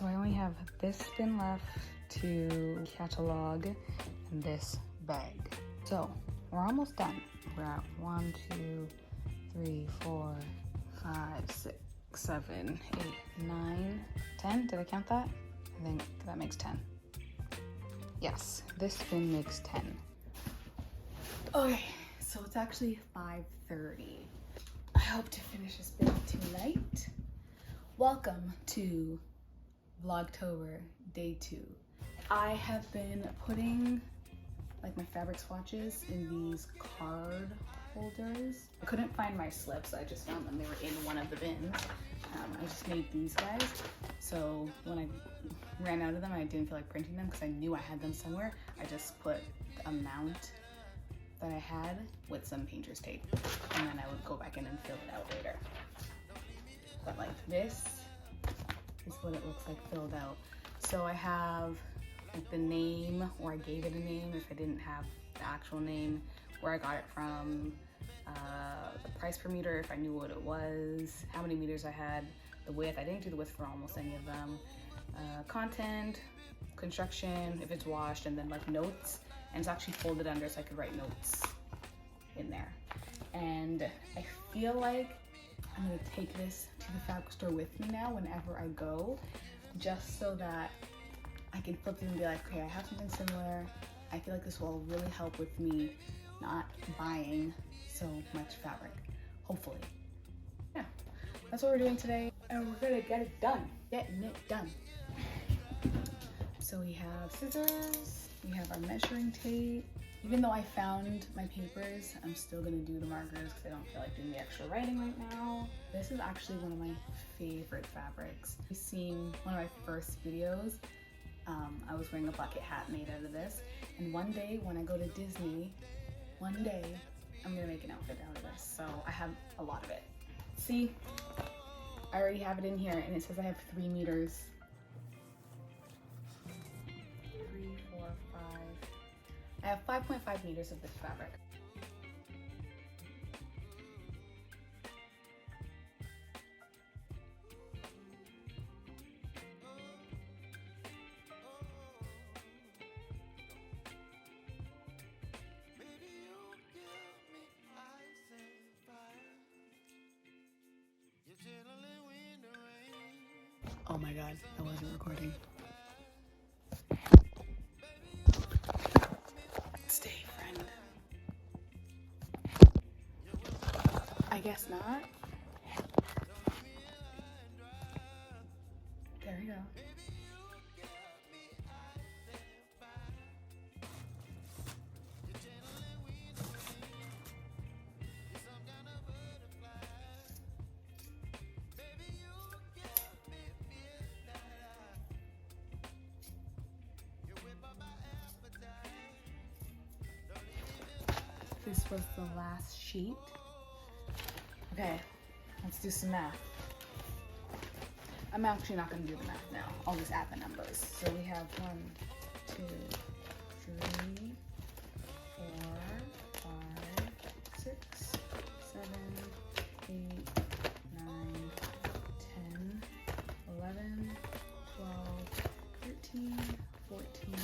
So I only have this spin left to catalog and this bag. So we're almost done. We're at 1, 2, 3, 4, 5, 6, 7, 8, 9, 10. Did I count that? I think that makes 10. Yes, this spin makes 10. Okay, so it's actually 5:30. I hope to finish this bin tonight. Welcome to Vlogtober Day 2. I have been putting like my fabric swatches in these card holders. I couldn't find my slips, I just found them. They were in one of the bins. I just made these guys. So when I ran out of them, I didn't feel like printing them because I knew I had them somewhere. I just put the amount that I had with some painter's tape, and then I would go back in and fill it out later. But like this is what it looks like filled out. So I have like the name, or I gave it a name if I didn't have the actual name, where I got it from, the price per meter if I knew what it was, how many meters I had, the width. I didn't do the width for almost any of them. Content, construction, if it's washed, and then like notes. And it's actually folded under so I could write notes in there. And I feel like I'm gonna take this to the fabric store with me now whenever I go, just so that I can flip it and be like, okay, I have something similar. I feel like this will really help with me not buying so much fabric, hopefully. Yeah, that's what we're doing today, and we're gonna get it done, getting it done. So we have scissors, we have our measuring tape. Even though I found my papers, I'm still gonna do the markers because I don't feel like doing the extra writing right now. This is actually one of my favorite fabrics. You've seen one of my first videos. I was wearing a bucket hat made out of this. And one day when I go to Disney, one day I'm gonna make an outfit out of this. So I have a lot of it. See, I already have it in here and it says I have 3 meters. 3, 4, 5. I have 5.5 meters of this fabric. Oh my god, I wasn't recording. Stay, friend. I guess not. There we go. This was the last sheet. Okay, let's do some math. I'm actually not gonna do the math now. I'll just add the numbers. So we have 1, 2, 3, 4, 5, 6, 7, 8, 9, 10, 11, 12, 13, 14,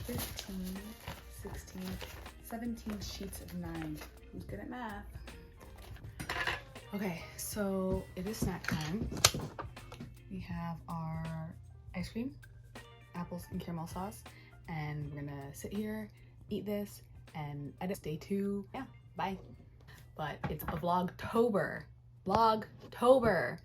15, 16, 17 sheets of 9. Who's good at math? Okay, so it is snack time. We have our ice cream, apples and caramel sauce, and we're gonna sit here, eat this, and edit day 2. Yeah, bye. But it's a Vlogtober. Vlogtober.